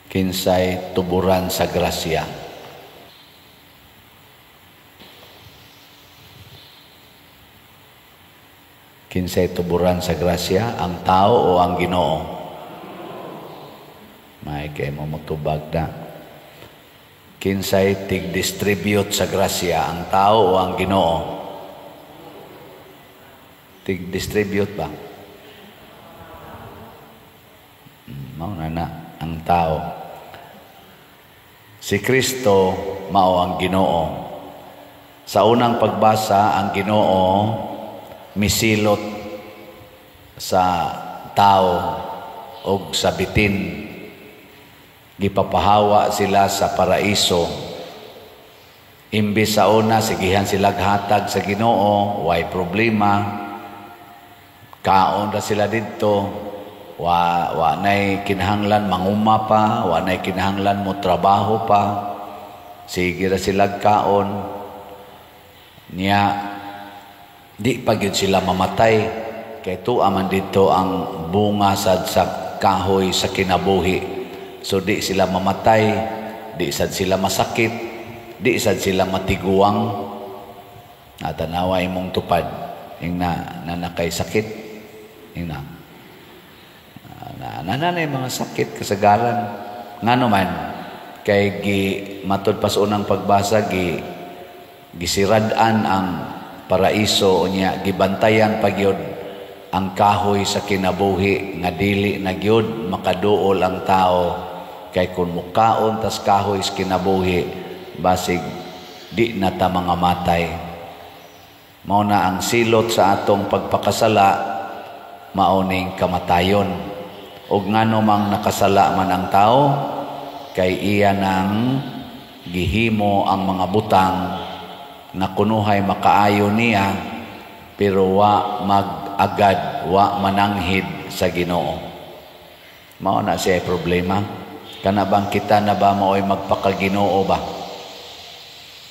Kinsay tuburan sa grasya. Kinsay tuburan sa grasya, ang tao o ang Ginoo? May kay mo mutubag na. Kinsay tig-distribute sa grasya, ang tao o ang Ginoo? Tig-distribute ba? Mao na ang tao. Si Kristo mao ang Ginoo. Sa unang pagbasa, ang Ginoo misilot sa tao o sa bitin. Gipapahawa sila sa paraiso. Imbis sa una, sigihan sila hatag sa Ginoo, way problema. Kaon ra sila dito. Wa nay kinahanglan manguma pa, wa nay kinahanglan mo trabaho pa. Sige ra sila kaon. Niya di pa gyud sila mamatay kay tuwa man dito ang bunga sa kahoy sa kinabuhi. So di sila mamatay, di sad sila masakit, di sad sila matiguang. Natanawa imong tupad ing nanakay sakit ing nanay mga sakit kasagaran ngano man kay matud pas unang pagbasa gisiradan ang paraiso unya gibantayan pagyud ang kahoy sa kinabuhi nga dili na gyud makaduol ang tao kay kun mukaon tas kahoy sa kinabuhi basig di na ta mga matay. Mao na ang silot sa atong pagpakasala maoning kamatayon. Og ngano mang nakasala man ang tao kay iya nang gihimo ang mga butang na kunuhay makaayo niya pero wa mag-agad, wa mananghid sa Ginoo. Mao na siya problema. Kana bang kita na ba mao'y magpakaginoo ba?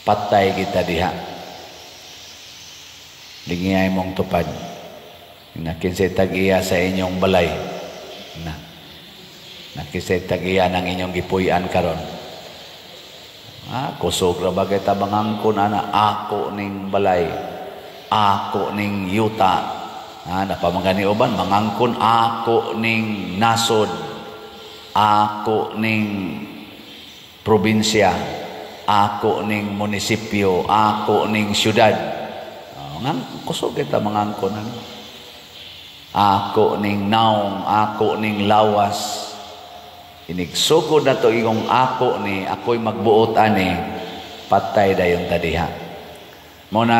Patay kita diha. Lingiyay mong tupad. Nakinsay tag-iya sa inyong balay. Nakinsay tag-iya ng inyong gipuy-an karon. Kusog ra bagay tabangangkon ana ako ning balay. Ako ning yuta. Napamangani uban mangangkon ako ning nasod. Ako ning probinsya. Ako ning munisipyo. Ako ning syudad. Kusog kita mangangkon ana. Ako ning naong, ako ning lawas. Inigsugod na to ingong ako ni, ako'y magbuot ani, patay dayon tadiha. Muna,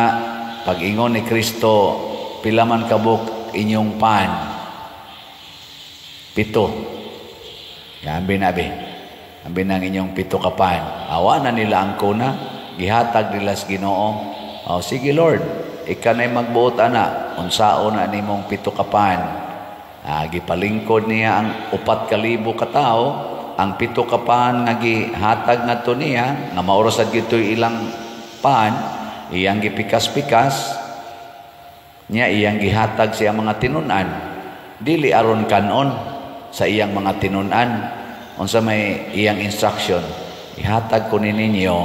pag ingon ni Kristo, pilaman kabuk inyong pan, 7. Ambi na be. Ambi ng inyong 7 ka pan. Awa na nila ang kuna, gihatag nila sa Ginoo. Sige Lord, ika na'y magbuot ana, unsao na nimong 7 ka pan. Gipalingkod niya ang 4,000 ka tao, ang 7 ka pan nga gihatag ngadto niya, nga maorosad gitoy ilang pan, iyang gipikas-pikas, niya iyang gihatag sa mga tinun-an. Dili aron kanon sa iyang mga tinun-an. Unsa may iyang instruction, ihatag ko ninyo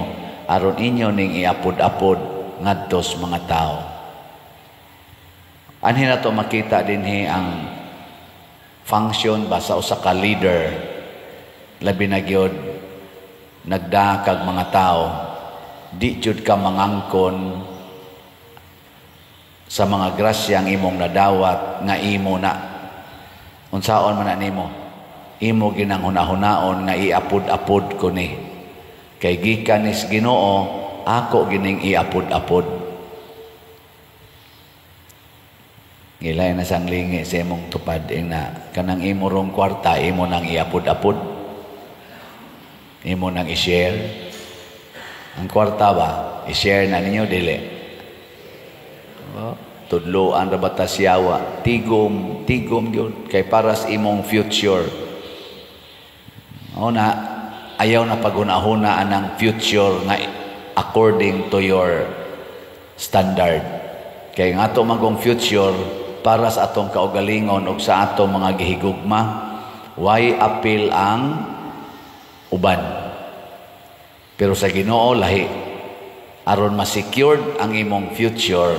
aron inyo ning iapod-apod ngadto sa mga tao. Anhin na to makita dinhi ang function ba sa usa ka leader, labi na gyud nagdakag mga tao, di jud ka mangangkon sa mga grasyang imong nadawat nga imo na unsaon man na nimo, imo ginang hunahunaon nga iapod-apod ko ni kay gikan is Ginoo, ako gining iapod-apod. Ngilay na sang lingi sa imong tupad na kanang imo rong kwarta, imo nang iapod-apod. Imo nang i-share. Ang kwarta ba, i-share na ninyo, dili. Tudloan ra bata siyawa, tigom yun, kay para sa imong future. Ayaw na paghuna-hunaan ng future nga according to your standard. Kay nga ito magong future, para sa atong kaugalingon o sa atong mga gihigugma, why appeal ang uban. Pero sa Ginoo lahi, aron ma-secured ang imong future,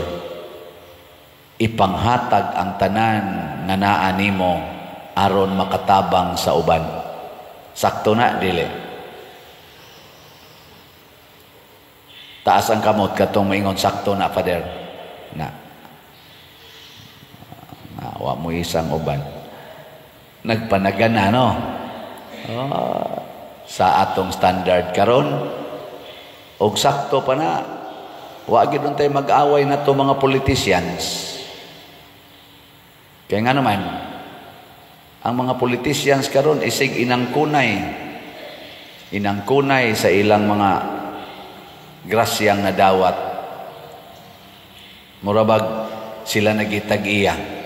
ipanghatag ang tanan nga naa nimo aron makatabang sa uban. Sakto na dili. Taas ang kamot katong maingon sakto na, Father. Wa mo isang uban. Nagpanagan na, no? Sa atong standard karon, og sakto pa na. Wa gid untay mag-away na to mga politicians. Kaya nga naman, ang mga politicians karon isig inangkunay sa ilang mga grasyang nadawat. Murabag sila nagitag-iya.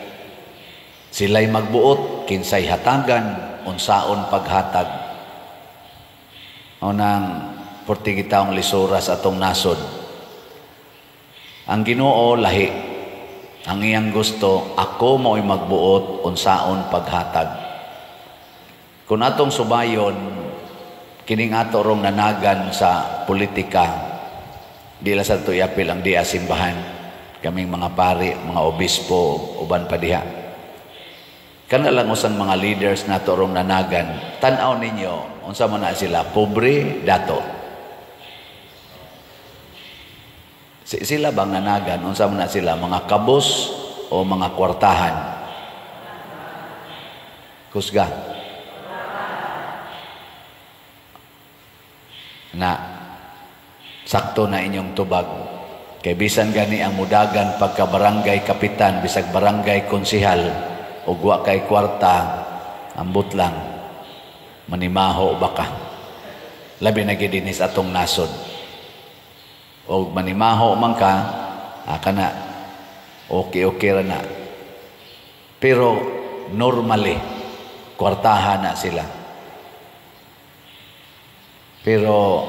Sila'y magbuot, kinsay hatagan, unsaon paghatag. O nang portigitaong lisura sa atong nasod. Ang Ginoo lahi, ang iyang gusto, ako mo'y magbuot, unsaon paghatag. Kung atong subayon, kining ato rong nanagan sa politika, di la sa tuyapil ang diya simbahan, kaming mga pari, mga obispo, uban pa diha. Kana lang usang mga leaders na rong nanagan, tanaw ninyo, unsa man na sila, pobre, dato. Sila bang nanagan, unsa man na sila, mga kabos o mga kwartahan? Kusga. Na sakto na inyong tubag. Kay bisan gani ang mudagan pagka barangay kapitan, bisag barangay konsihal, o wa kay kwarta, ambot lang, manimaho baka. Labi na gidinis atong nasod. O manimaho man ka, kana, okay ra na. Pero normally, kwartahan na sila. Pero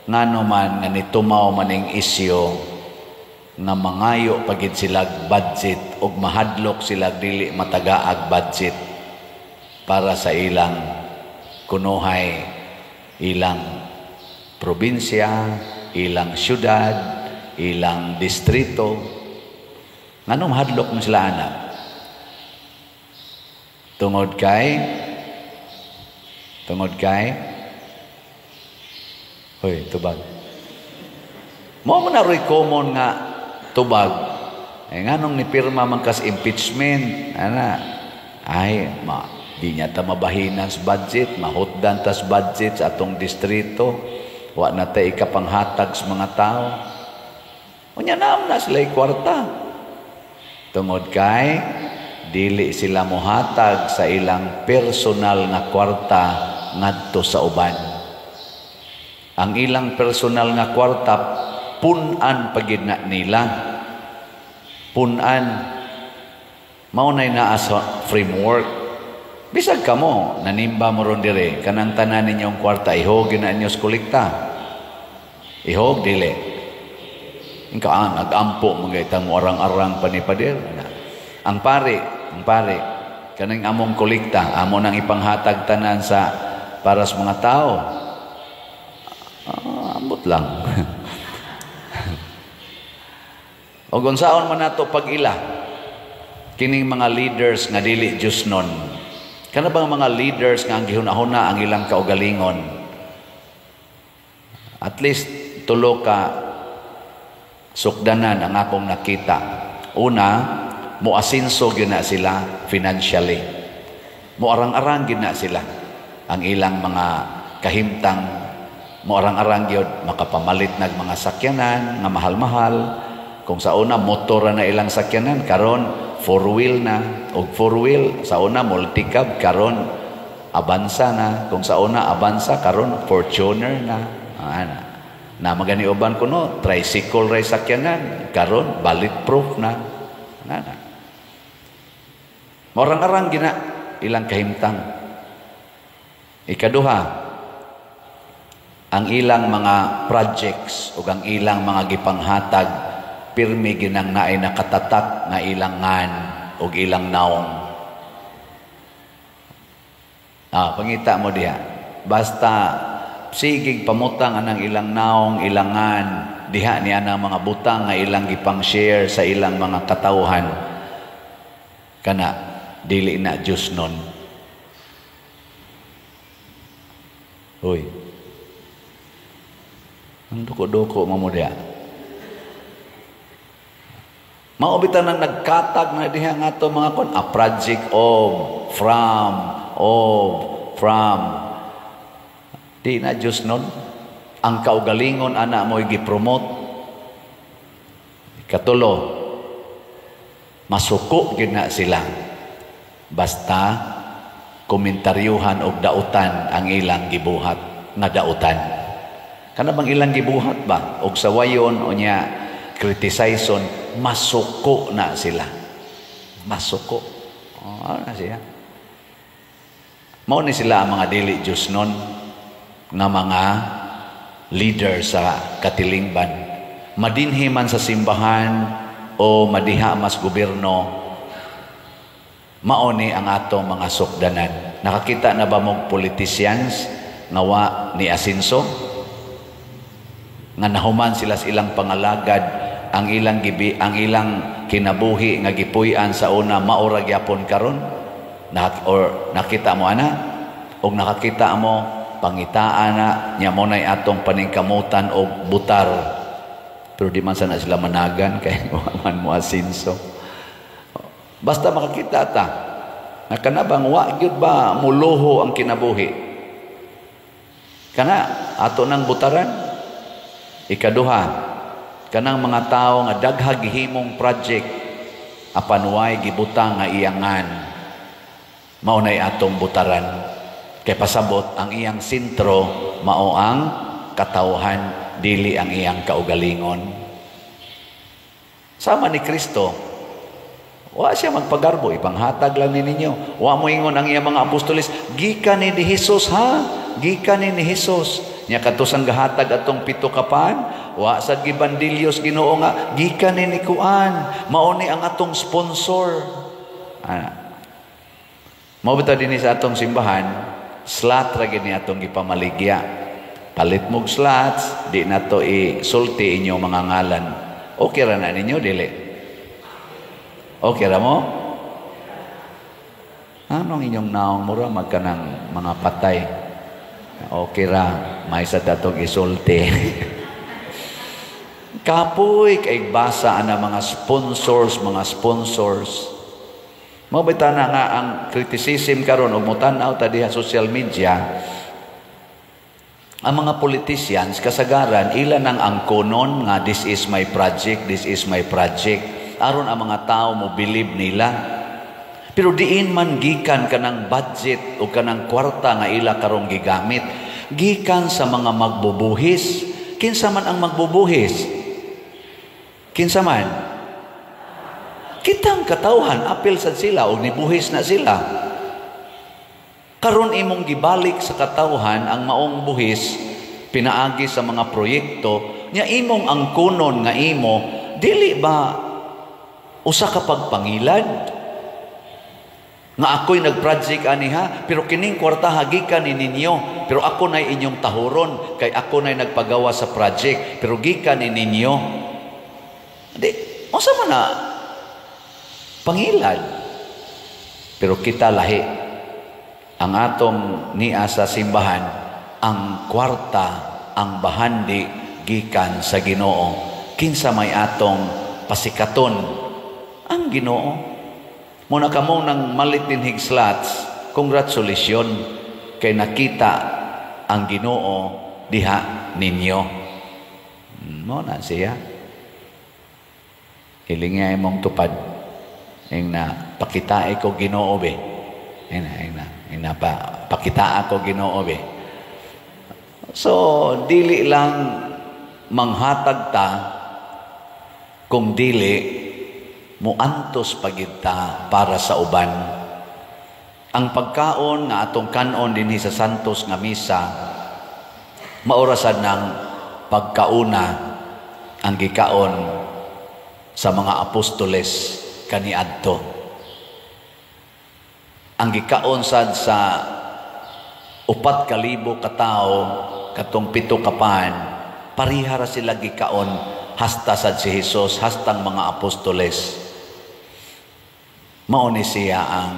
ngano man nga nitumaw maning isyo nga mangayo pagid silag budget ug mahadlok silag dili matagaag budget para sa ilang kunuhay, ilang probinsya, ilang syudad, ilang distrito. Nganong mahadlok mo sila anak? Tungod kay hoy, tubag. Mo na ro'y common nga tubag. Nganong nipirma man kas impeachment, di niya ta mabahinan sa budget, mahutdan tas budget sa atong distrito, wa na ta ikapanghatag sa mga tao. Unya na sila kwarta. Tungod kay dili sila mohatag sa ilang personal nga kwarta ngadto sa uban. Ang ilang personal nga kwarta, punan pagid na nila. Punan. Maunay na as framework. Bisag ka mo, nanimba mo ron dire, kanang tanan ninyong kwarta, ihog na inyo sa kolekta. Ihog, dili. Ingka, nag-ampo, magaytang arang-arang panipadir. Ang pare, kanang among kolekta, amo nang ipanghatag tanan sa para sa mga tao. Ambot lang. O gunsaon man nato pag-ila, kining mga leaders nga dili Diyos nun. Kana bang mga leaders nga ang gihunahuna ang ilang kaugalingon? At least tulo ka sukdanan ang akong nakita. Una, muasinso gyud na sila financially. Muarang-arang gyud na sila ang ilang mga kahimtang. Muarang-arang gyud makapamalit nag mga sakyanan nga mahal-mahal. Kung sa una motor na ilang sakyanan, karon four-wheel na. O four-wheel, sa una multicab, karon Avanza na. Kung sa una Avanza, karon Fortuner na. Na magani uban ko no, tricycle ray sakyanan, karon bulletproof na. Muarang-arang gina ilang kahimtang. Ikaduha, ang ilang mga projects o ang ilang mga gipanghatag pirmi ginang naay nakatatak nga ilang ngan o ilang naong. Pangita mo diha. basta sigig pamutang anang ilang naong ilangan diha niya ng mga butang nga ilang gipang share sa ilang mga katawhan kana dili na Diyos nun. Uy, ang duko-duko mo diha. Maubitan nang nagkatag na diha nga to mga kon, a project of, from. Di na Diyos nun. Ang kaugalingon ana mo gi-promote. Katulo, masuko gid na sila. Basta komentaryuhan og dautan ang ilang gibuhat nga dautan. Kana bang ilang gibuhat ba og sawayon o nya kritisayson, masuko na sila. Masuko. Na siya. Mao ni sila ang mga dili Diyos nun nga mga leader sa katilingban. Madinhi man sa simbahan o madiha mas gobyerno, mao ni ang atong mga sukdanan. Nakakita na ba mong politicians nga ni Asinso? Nga nahuman sila sa ilang pangalagad, ang ilang kinabuhi nga gipuy-an sa una maura gyapon karon. Nakita mo ana? O nakakita mo pangitaan na nya mo nay atong paningkamutan og butar. Pero di man sana sila managan kay man mo Asinso. Basta makakita ta na kanabang wa gyud ba muluho ang kinabuhi. Kana ato nang butaran. Ikaduha, kanang mga tao nga dagha gihimong project apan way gibutang nga iyangan. Mao nay atong butaran. Kay pasabot ang iyang sentro mao ang katawhan, dili ang iyang kaugalingon. Sama ni Kristo, wa siya magpagarbo, ipanghatag lang ninyo. Wa mo ingon ang iyang mga apostoles, gikan ni Jesus ha, gikan ni Jesus. Nya katusang gahatag atong 7 kapan, wa sad gibandilyos Ginoo nga gikan ni kuan, mao ni ang atong sponsor. Mao bitaw dinhi sa atong simbahan, slot ra gid ni atong gipamaligya. Palit mog slots, di na to isulti inyo mga ngalan. Okay ra na ninyo dili? Okay ra mo? Anong inyong naong mura magkanang mga patay? Okay ra, may sa datong isulti. Kapoy kay basa ana mga sponsors. Mabita na nga ang criticism karon og mutan-aw ta diha social media. Ang mga politicians kasagaran ila nang angkonon nga this is my project. Aron ang mga tao mo believe nila. Pero diin man gikan kanang budget o kanang kwarta nga ila karong gigamit, gikan sa mga magbubuhis. Kinsa man ang magbubuhis? Kinsa man? Kitang katawhan, apil sad sila o nibuhis na sila. Karon imong gibalik sa katawhan ang maong buhis, pinaagi sa mga proyekto, nya imong angkonon nga imo, dili ba usa ka pagpangilad? Nga ako'y nag-project aniha, pero kining kwarta hagikan ni ninyo, pero ako na'y inyong tahuron, kay ako na'y nagpagawa sa project, pero gikan ni ninyo. Hindi, masa man na pangilad. Pero kita lahi, ang atong niya sa simbahan, ang kwarta, ang bahandi, gikan sa Ginoo. Kinsa may atong pasikaton, ang Ginoo. Muna ka mo nang malit din higslots, congratulations kay nakita ang Ginoo diha ninyo. Muna siya. Hilingay mong tupad. Ing na pakita ko Ginoo be. Ing na pakita ako Ginoo be. So dili lang manghatag ta kung dili muantos pagita para sa uban. Ang pagkaon nga atong kanon dinhi sa Santos nga misa, maorasan ng pagkauna ang gikaon sa mga apostoles kaniadto. Ang gikaon sad sa 4,000 ka tawo katong 7 kapan, parihara sila gikaon hasta sad si Hesus, hastang mga apostoles. Mao ni siya ang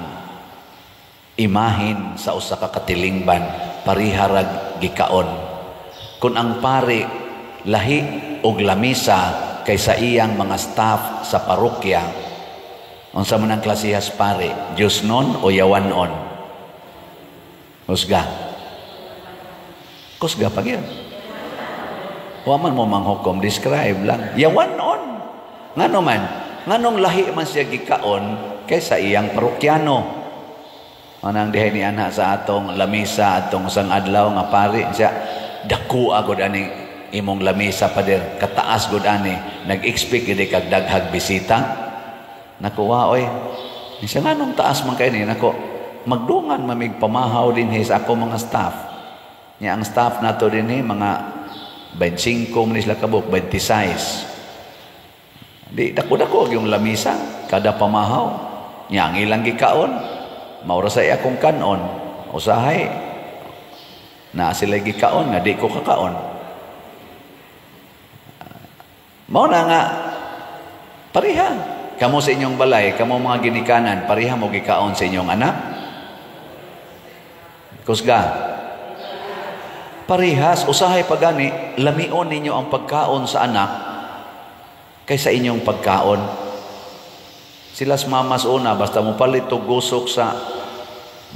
imahin sa usa ka katilingban, parihara gikaon. Kung ang pari lahi og lamisa kaysa iyang mga staff sa parokya, unsa man ang klasihas pari, Diyos non o yawanon? Kusga. Kusga pa gyud. Wa man mo manghukom, describe lang. Yawanon. Ngano man? Nganong lahi man siya gikaon kaysa iyang parokyano? Anang dihay ni ana sa atong lamisa atong usang adlaw nga pari siya dako agud ani imong lamisa pader, kataas gud ani, nag-expect gid kag daghag bisita. Nakuha oy. Siya nganong taas man kay ni nako? Magdungan mamig pamahaw din sa ako mga staff. Nya ang staff nato din mga 25 man sila kabuk, 26. Di dako-dako yung lamisa kada pamahaw. Nya ang ilang gikaon, maura sa akong kanon. Usahay na sila gikaon nga di ko kakaon. Mao na nga pariha. Kamo sa inyong balay, kamo mga ginikanan, pariha mo gikaon sa inyong anak. Kusga. Parihas, usahay pagani, lamion ninyo ang pagkaon sa anak kaysa inyong pagkaon. Silas mamas una, basta mo palit og gusok sa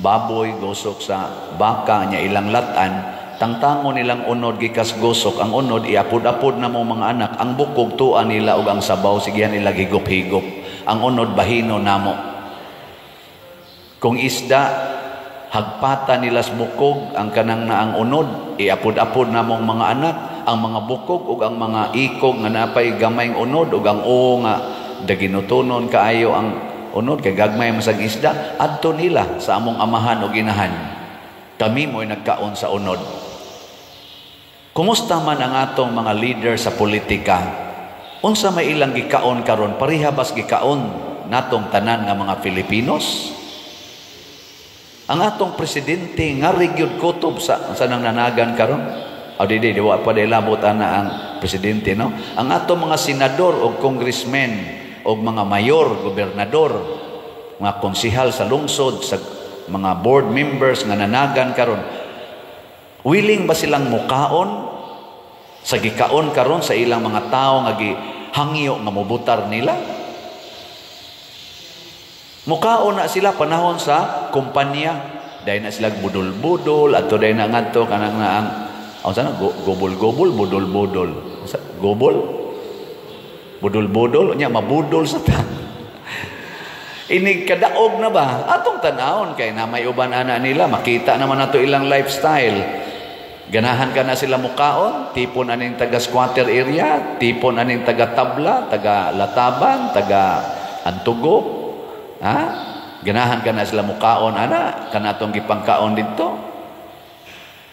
baboy, gusok sa baka, nya ilang latan, tangtango nilang unod gikas gusok, ang unod iapod-apod na mo mga anak, ang bukog tuan nila og ang sabaw, sigihan nila higop-higop, ang unod bahino namo. Kung isda, hagpata nilas bukog ang kanang naang unod, iapod-apod namong mga anak, ang mga bukog ug ang mga ikog nga napay gamayng unod ug ang o nga daginutunon kaayo ang unod kay gagmay masag isda, adto nila sa among amahan ug inahan. Kami mo'y nagkaon sa unod. Kumusta man ang atong mga leader sa politika? Unsa may ilang gikaon karon? Pareha bas gikaon natong tanan nga mga Filipinos? Ang atong presidente nga gyud kutob sa nang nanagan karon. O di wa pa labot ana ang presidente, no? Ang atong mga senador o congressmen o mga mayor, gobernador, mga konsihal sa lungsod, sa mga board members nga nanagan karon, willing ba silang mukaon sa gikaon karon sa ilang mga tao nga gihangyo nga mobutar nila? Mukaon na sila panahon sa kumpanya, dahil na sila budol-budol, ato dahil na ngadto kanang naang sana gobol-gobol, budol-budol. Gobol? Budol-budol, nya mabudol sa ta. Inig kadaog na ba? Atong tanawon kay na may uban ana nila, makita naman nato ilang lifestyle. Ganahan ka na sila mukaon, tipon aning taga squatter area, tipon aning taga tabla, taga lataban, taga antugo. Ha? Ganahan ka na sila mukaon, ana, kanatong gipangkaon dito.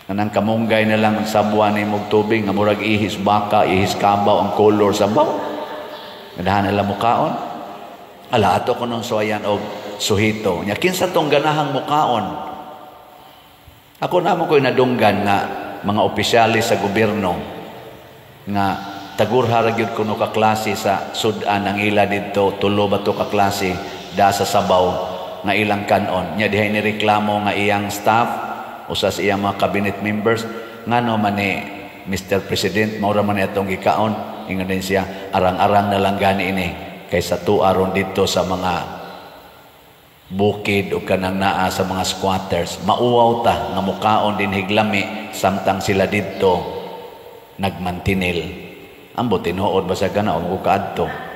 Kanang kamunggay na lang sa buwan ni mog tubig, nga murag ihis baka, ihis kabaw, ang color sa baw. Ganahan nila mukaon. Ala, ato ko nung suwayan o suhito. Nya, kinsa tong ganahang mukaon? Ako naman ko'y nadunggan nga mga opisyalis sa gobyerno nga tagurha ra gyud kuno ka klase sa sudan ang ila didto, tulo ba to ka klase da sa sabaw nga ilang kanon. Nya dihay ni reklamo nga iyang staff usa sa iyang mga cabinet members ngano man ni Mr. President maura man atong gikaon, ingon din siya, arang-arang na lang gani ini kaysa tuaron dito sa mga bukid o kanang naa sa mga squatters. Mauwaw ta nga mukaon din higlami samtang sila dito nagmantinil. Ambot tinuod ba sa kana o kaadto?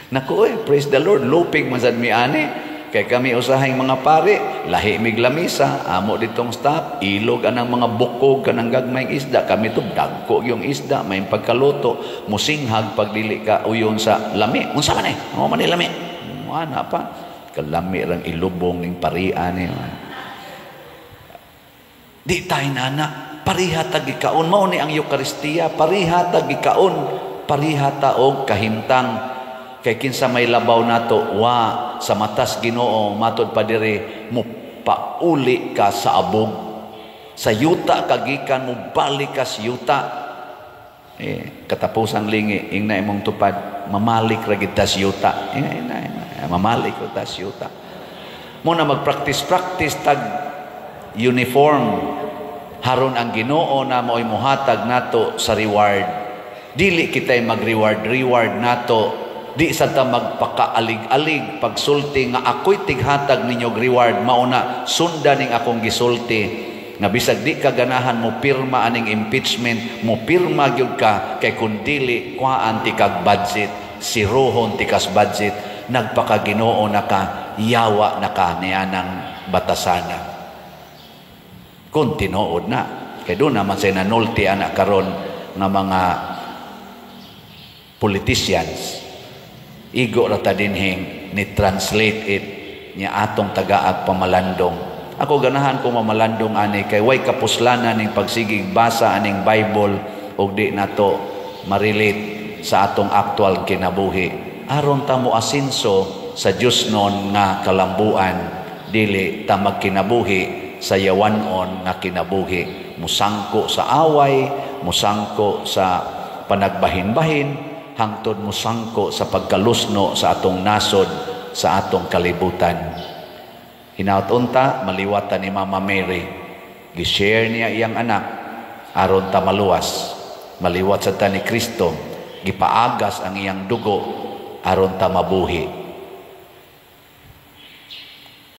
Naku, praise the Lord, lupig man sad mi ani. Kay kami usahing mga pari, lahi mig lamisa, amo ditong staff, ilog anang mga bukog kanang gagmayng isda, kami to dagko yung isda, may pagkaluto, musinghag pagdili ka uyon sa lami. Unsa man Amo man ni lami. Ana pa, kalami rang ilubong ning parian ni. Di tay nana, pariha ta gikaon mao ni ang Eucharistia, pariha ta gikaon, pariha ta og kahimtang. Kay kinsa may labaw nato wa sa matas Ginoo matod pa diri mo magpauli ka sa abog. Sa yuta kagikan mo balik ka sa yuta. Katapusang lingi ingna imong tupad mamalik ra gid ta sa yuta. Mamalik ko ta sa yuta. Mo na magpractice tag uniform haron ang Ginoo na mo'y muhatag nato sa reward. Dili kitay mag-reward nato. Di sa ta magpakaalig-alig pagsulti nga ako'y tighatag ninyo reward, mauna sundan ning akong gisulti. Nga bisag di ka ganahan mo pirma aning impeachment, mo pirma gyud ka kay kun dili kuhaan ti kag budget, siruhon ti kas budget, nagpakaginoo na ka, yawa na ka niyanang batasana. Kung tinuod na. Kaya doon naman sa nanulti anak karon ng mga politicians. Igo rata dinhing ni translate it niya atong tagaag pamalandong. Ako ganahan ko mamalandong ani kay way kapuslanan ning pagsigig basa aning Bible og di nato ma-relate sa atong actual kinabuhi. Aron ta mo asinso sa Dios non nga kalambuan, dili ta magkinabuhi sa yawanon nga kinabuhi. Musangko sa away, musangko sa panagbahin-bahin, hangtod musangko sa pagkalusno sa atong nasod, sa atong kalibutan. Hinaut unta, maliwatan ni Mama Mary. Gishare niya iyang anak, aron ta maluwas. Maliwat sa ta ni Kristo, gipaagas ang iyang dugo, aron ta mabuhi.